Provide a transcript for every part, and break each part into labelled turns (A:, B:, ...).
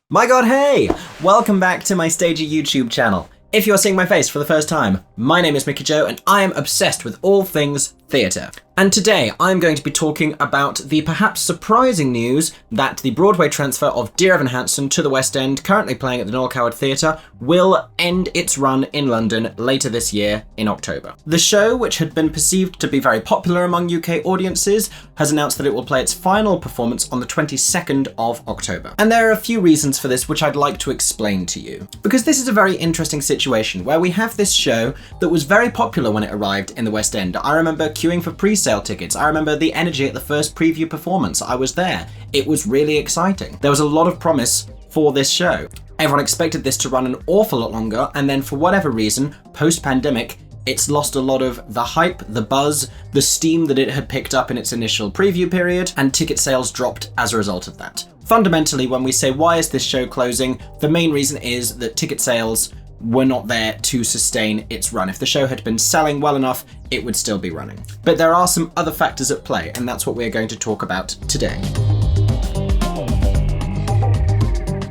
A: My god, hey! Welcome back to my Stager YouTube channel. If you're seeing my face for the first time, my name is Mickey Joe and I am obsessed with all things theatre. And today I'm going to be talking about the perhaps surprising news that the Broadway transfer of Dear Evan Hansen to the West End, currently playing at the Noel Coward Theatre, will end its run in London later this year in October. The show, which had been perceived to be very popular among UK audiences, has announced that it will play its final performance on the 22nd of October. And there are a few reasons for this which I'd like to explain to you. Because this is a very interesting situation where we have this show that was very popular when it arrived in the West End. I remember queuing for pre-sale tickets. I remember the energy at the first preview performance. I was there. It was really exciting. There was a lot of promise for this show. Everyone expected this to run an awful lot longer, and then for whatever reason, post-pandemic, it's lost a lot of the hype, the buzz, the steam that it had picked up in its initial preview period, and ticket sales dropped as a result of that. Fundamentally, when we say why is this show closing, the main reason is that ticket sales were not there to sustain its run. If the show had been selling well enough, it would still be running. But there are some other factors at play, and that's what we're going to talk about today.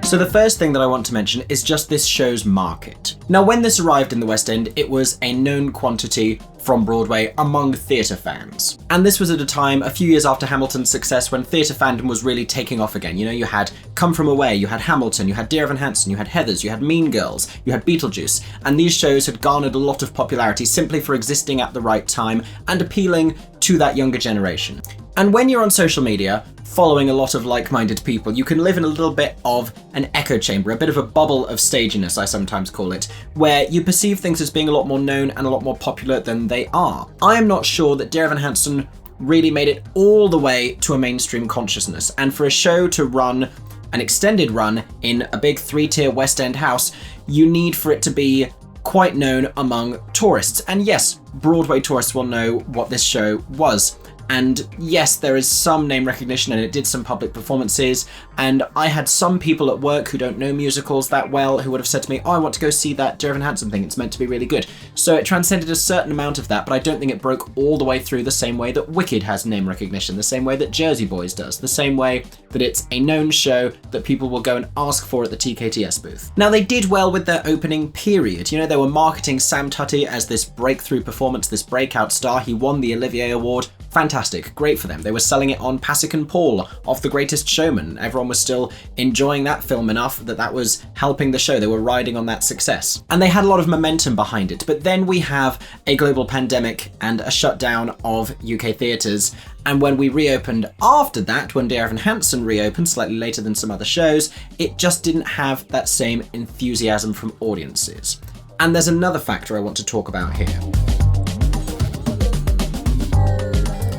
A: So the first thing that I want to mention is just this show's market. Now, when this arrived in the West End, it was a known quantity from Broadway among theatre fans. And this was at a time, a few years after Hamilton's success, when theatre fandom was really taking off again. You know, you had Come From Away, you had Hamilton, you had Dear Evan Hansen, you had Heathers, you had Mean Girls, you had Beetlejuice, and these shows had garnered a lot of popularity simply for existing at the right time and appealing to that younger generation. And when you're on social media, following a lot of like-minded people, you can live in a little bit of an echo chamber, a bit of a bubble of staginess, I sometimes call it, where you perceive things as being a lot more known and a lot more popular than they are. I am not sure that Dear Evan Hansen really made it all the way to a mainstream consciousness, and for a show to run an extended run in a big 3-tier West End house, you need for it to be quite known among tourists. And yes, Broadway tourists will know what this show was. And yes, there is some name recognition and it did some public performances, and I had some people at work who don't know musicals that well who would have said to me, oh, I want to go see that Dear Evan Hansen thing, it's meant to be really good. So it transcended a certain amount of that, but I don't think it broke all the way through the same way that Wicked has name recognition, the same way that Jersey Boys does, the same way that it's a known show that people will go and ask for at the TKTS booth. Now, they did well with their opening period. You know, they were marketing Sam Tutty as this breakthrough performance, this breakout star. He won the Olivier Award. Fantastic, great for them. They were selling it on Pasek and Paul off The Greatest Showman. Everyone was still enjoying that film enough that that was helping the show. They were riding on that success. And they had a lot of momentum behind it. But then we have a global pandemic and a shutdown of UK theatres. And when we reopened after that, when Dear Evan Hansen reopened slightly later than some other shows, it just didn't have that same enthusiasm from audiences. And there's another factor I want to talk about here.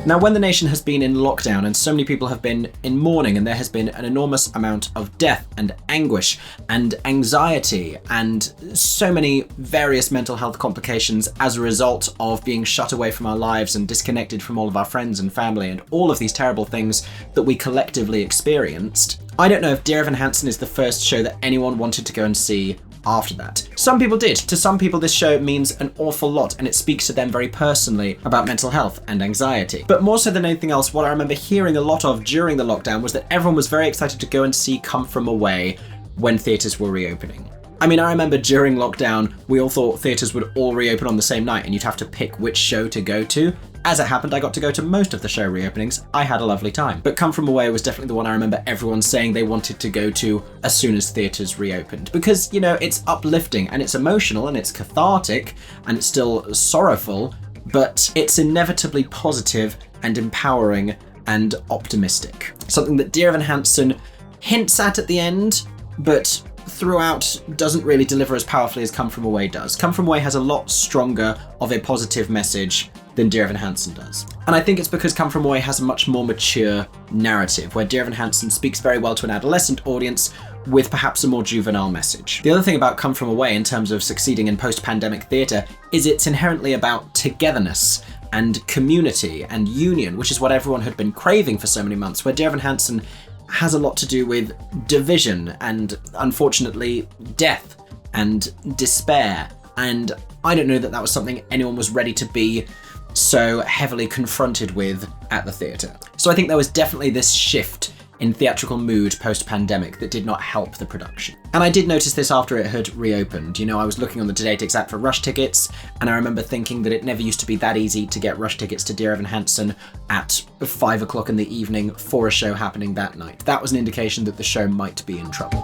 A: Now, when the nation has been in lockdown and so many people have been in mourning and there has been an enormous amount of death and anguish and anxiety and so many various mental health complications as a result of being shut away from our lives and disconnected from all of our friends and family and all of these terrible things that we collectively experienced, I don't know if Dear Evan Hansen is the first show that anyone wanted to go and see after that. Some people did. To some people, this show means an awful lot and it speaks to them very personally about mental health and anxiety. But more so than anything else, what I remember hearing a lot of during the lockdown was that everyone was very excited to go and see Come From Away when theatres were reopening. I mean, I remember during lockdown, we all thought theatres would all reopen on the same night and you'd have to pick which show to go to. As it happened, I got to go to most of the show reopenings. I had a lovely time. But Come From Away was definitely the one I remember everyone saying they wanted to go to as soon as theatres reopened. Because, you know, it's uplifting and it's emotional and it's cathartic and it's still sorrowful, but it's inevitably positive and empowering and optimistic. Something that Dear Evan Hansen hints at the end, but throughout doesn't really deliver as powerfully as Come From Away does. Come From Away has a lot stronger of a positive message than Dear Evan Hansen does. And I think it's because Come From Away has a much more mature narrative, where Dear Evan Hansen speaks very well to an adolescent audience with perhaps a more juvenile message. The other thing about Come From Away in terms of succeeding in post-pandemic theatre is it's inherently about togetherness and community and union, which is what everyone had been craving for so many months, where Dear Evan Hansen has a lot to do with division and, unfortunately, death and despair. And I don't know that that was something anyone was ready to be so heavily confronted with at the theatre. So I think there was definitely this shift in theatrical mood post-pandemic that did not help the production. And I did notice this after it had reopened. I was looking on the TodayTix app for rush tickets, and I remember thinking that it never used to be that easy to get rush tickets to Dear Evan Hansen at 5 o'clock in the evening for a show happening that night. That was an indication that the show might be in trouble.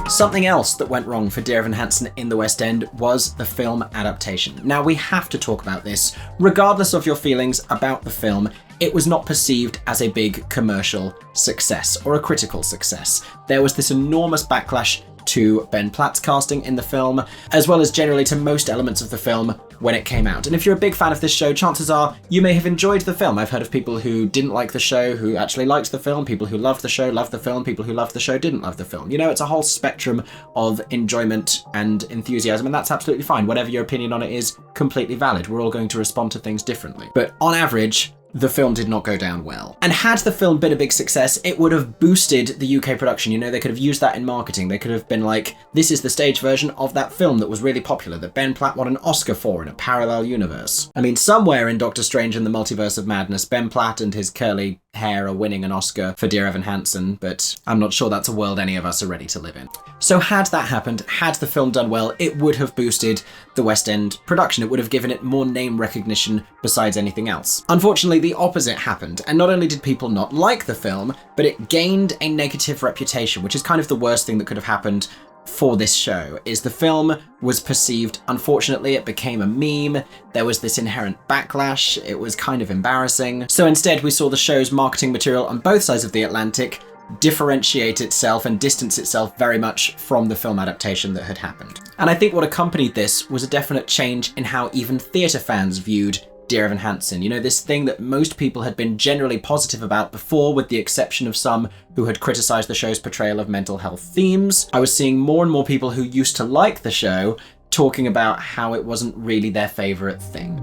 A: Something else that went wrong for Dear Evan Hansen in the West End was the film adaptation. Now, we have to talk about this. Regardless of your feelings about the film, it was not perceived as a big commercial success or a critical success. There was this enormous backlash to Ben Platt's casting in the film, as well as generally to most elements of the film when it came out. And if you're a big fan of this show, chances are you may have enjoyed the film. I've heard of people who didn't like the show who actually liked the film, people who loved the show loved the film, people who loved the show didn't love the film. It's a whole spectrum of enjoyment and enthusiasm, and that's absolutely fine. Whatever your opinion on it is completely valid. We're all going to respond to things differently. But on average, the film did not go down well. And had the film been a big success, it would have boosted the UK production. They could have used that in marketing. They could have been like, this is the stage version of that film that was really popular, that Ben Platt won an Oscar for in a parallel universe. Somewhere in Doctor Strange and the Multiverse of Madness, Ben Platt and his curly hair are winning an Oscar for Dear Evan Hansen, but I'm not sure that's a world any of us are ready to live in. So had that happened, had the film done well, it would have boosted the West End production. It would have given it more name recognition besides anything else. Unfortunately, the opposite happened, and not only did people not like the film, but it gained a negative reputation, which is kind of the worst thing that could have happened for this show. Is the film was perceived, unfortunately, it became a meme. There was this inherent backlash. It was kind of embarrassing. So instead, we saw the show's marketing material on both sides of the Atlantic differentiate itself and distance itself very much from the film adaptation that had happened. And I think what accompanied this was a definite change in how even theatre fans viewed Dear Evan Hansen. This thing that most people had been generally positive about before, with the exception of some who had criticised the show's portrayal of mental health themes. I was seeing more and more people who used to like the show talking about how it wasn't really their favourite thing.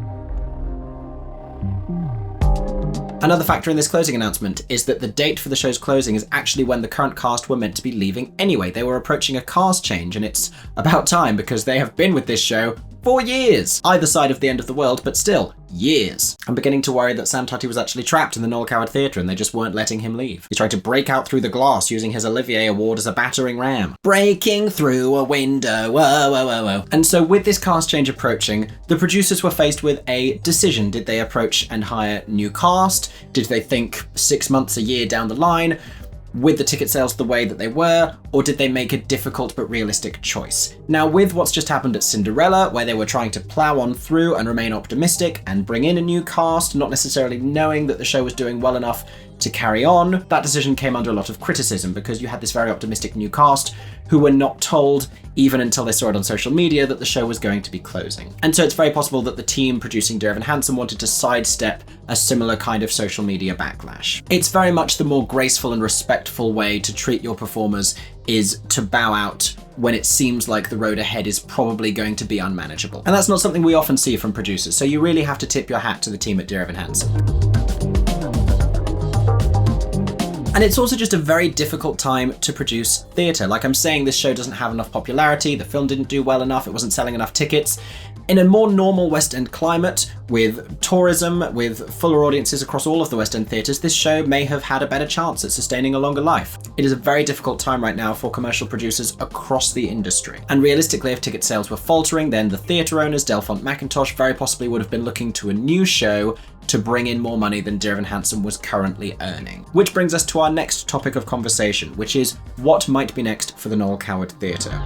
A: Another factor in this closing announcement is that the date for the show's closing is actually when the current cast were meant to be leaving anyway. They were approaching a cast change, and it's about time because they have been with this show for years. Either side of the end of the world, but still, years. I'm beginning to worry that Sam Tutty was actually trapped in the Noel Coward Theatre and they just weren't letting him leave. He's trying to break out through the glass using his Olivier Award as a battering ram. Breaking through a window, whoa, whoa, whoa, whoa. And so with this cast change approaching, the producers were faced with a decision. Did they approach and hire new cast? Did they think 6 months, a year down the line, with the ticket sales the way that they were, or did they make a difficult but realistic choice? Now, with what's just happened at Cinderella, where they were trying to plough on through and remain optimistic and bring in a new cast, not necessarily knowing that the show was doing well enough to carry on, that decision came under a lot of criticism because you had this very optimistic new cast who were not told, even until they saw it on social media, that the show was going to be closing. And so it's very possible that the team producing Dear Evan Hansen wanted to sidestep a similar kind of social media backlash. It's very much the more graceful and respectful way to treat your performers is to bow out when it seems like the road ahead is probably going to be unmanageable. And that's not something we often see from producers, so you really have to tip your hat to the team at Dear Evan Hansen. And it's also just a very difficult time to produce theatre. Like I'm saying, this show doesn't have enough popularity, the film didn't do well enough, it wasn't selling enough tickets. In a more normal West End climate, with tourism, with fuller audiences across all of the West End theatres, this show may have had a better chance at sustaining a longer life. It is a very difficult time right now for commercial producers across the industry. And realistically, if ticket sales were faltering, then the theatre owners, Delfont Mackintosh, very possibly would have been looking to a new show to bring in more money than Dear Evan Hansen was currently earning. Which brings us to our next topic of conversation, which is what might be next for the Noel Coward Theatre.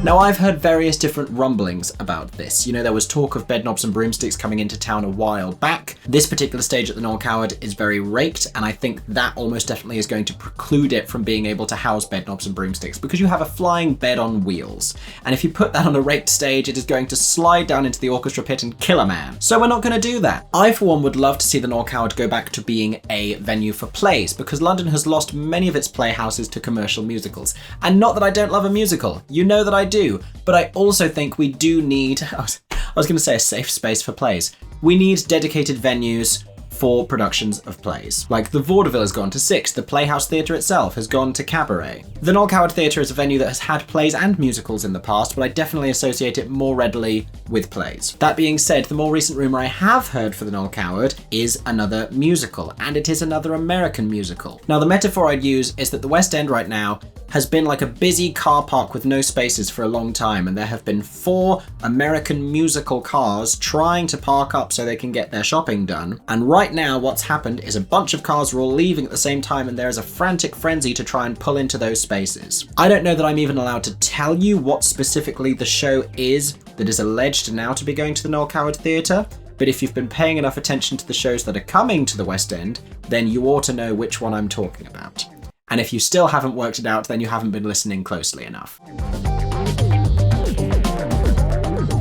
A: Now, I've heard various different rumblings about this. There was talk of Bedknobs and Broomsticks coming into town a while back. This particular stage at the Noel Coward is very raked, and I think that almost definitely is going to preclude it from being able to house Bedknobs and Broomsticks, because you have a flying bed on wheels. And if you put that on a raked stage, it is going to slide down into the orchestra pit and kill a man. So we're not going to do that. I, for one, would love to see the Noel Coward go back to being a venue for plays, because London has lost many of its playhouses to commercial musicals. And not that I don't love a musical. You know that I do, but I also think we do need, I was going to say a safe space for plays. We need dedicated venues for productions of plays. Like the Vaudeville has gone to 6, the Playhouse Theatre itself has gone to Cabaret. The Noel Coward Theatre is a venue that has had plays and musicals in the past, but I definitely associate it more readily with plays. That being said, the more recent rumour I have heard for the Noel Coward is another musical, and it is another American musical. Now the metaphor I'd use is that the West End right now has been like a busy car park with no spaces for a long time, and there have been 4 American musical cars trying to park up so they can get their shopping done. And right now what's happened is a bunch of cars are all leaving at the same time, and there is a frantic frenzy to try and pull into those spaces. I don't know that I'm even allowed to tell you what specifically the show is that is alleged now to be going to the Noel Coward Theatre, but if you've been paying enough attention to the shows that are coming to the West End, then you ought to know which one I'm talking about. And if you still haven't worked it out, then you haven't been listening closely enough.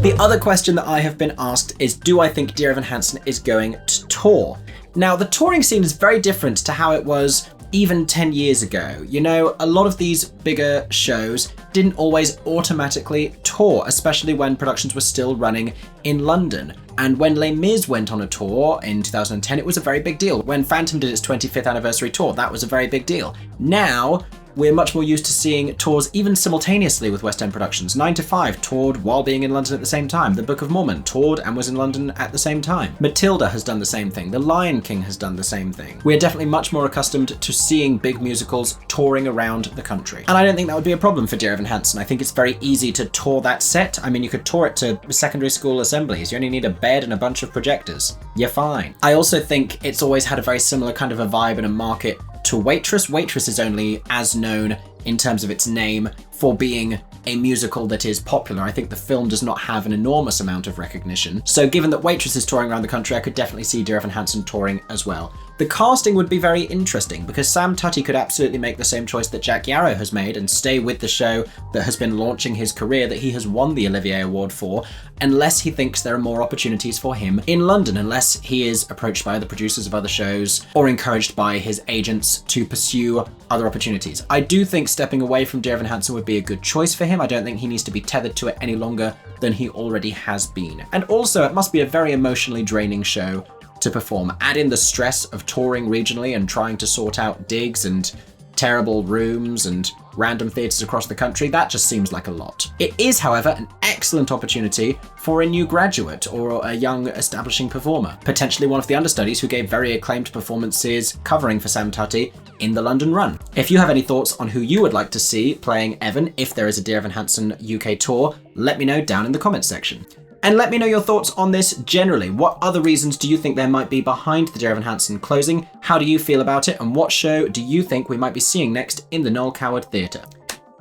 A: The other question that I have been asked is, do I think Dear Evan Hansen is going to tour? Now, the touring scene is very different to how it was even 10 years ago. You know, a lot of these bigger shows didn't always automatically tour, especially when productions were still running in London. And when Les Mis went on a tour in 2010, it was a very big deal. When Phantom did its 25th anniversary tour, that was a very big deal. Now, we're much more used to seeing tours even simultaneously with West End productions. 9 to 5 toured while being in London at the same time. The Book of Mormon toured and was in London at the same time. Matilda has done the same thing. The Lion King has done the same thing. We're definitely much more accustomed to seeing big musicals touring around the country. And I don't think that would be a problem for Dear Evan Hansen. I think it's very easy to tour that set. I mean, you could tour it to secondary school assemblies. You only need a bed and a bunch of projectors. You're fine. I also think it's always had a very similar kind of a vibe and a market to Waitress. Waitress is only as known in terms of its name for being a musical that is popular. I think the film does not have an enormous amount of recognition. So given that Waitress is touring around the country, I could definitely see Dear Evan Hansen touring as well. The casting would be very interesting because Sam Tutty could absolutely make the same choice that Jack Yarrow has made and stay with the show that has been launching his career that he has won the Olivier Award for, unless he thinks there are more opportunities for him in London, unless he is approached by other producers of other shows or encouraged by his agents to pursue other opportunities. I do think stepping away from Dear Evan Hansen would be a good choice for him. I don't think he needs to be tethered to it any longer than he already has been. And also, it must be a very emotionally draining show to perform. Add in the stress of touring regionally and trying to sort out digs and terrible rooms and random theatres across the country. That just seems like a lot. It is, however, an excellent opportunity for a new graduate or a young establishing performer, potentially one of the understudies who gave very acclaimed performances covering for Sam Tutty in the London run. If you have any thoughts on who you would like to see playing Evan if there is a Dear Evan Hansen UK tour, let me know down in the comments section. And let me know your thoughts on this generally. What other reasons do you think there might be behind the Dear Evan Hansen closing? How do you feel about it? And what show do you think we might be seeing next in the Noel Coward Theatre?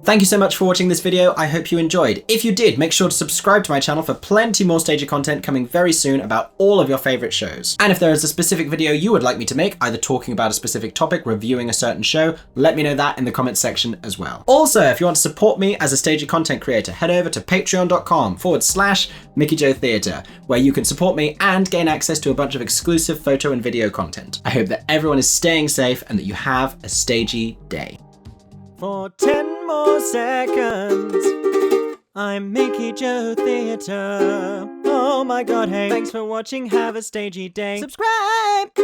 A: Thank you so much for watching this video. I hope you enjoyed. If you did, make sure to subscribe to my channel for plenty more Stagey content coming very soon about all of your favourite shows. And if there is a specific video you would like me to make, either talking about a specific topic, reviewing a certain show, let me know that in the comments section as well. Also, if you want to support me as a Stagey content creator, head over to patreon.com/MickeyJoeTheatre, where you can support me and gain access to a bunch of exclusive photo and video content. I hope that everyone is staying safe and that you have a stagey day. For 10 more seconds, I'm Mickey Joe Theatre. Oh my god, hey. Thanks for watching, have a stagey day. Subscribe!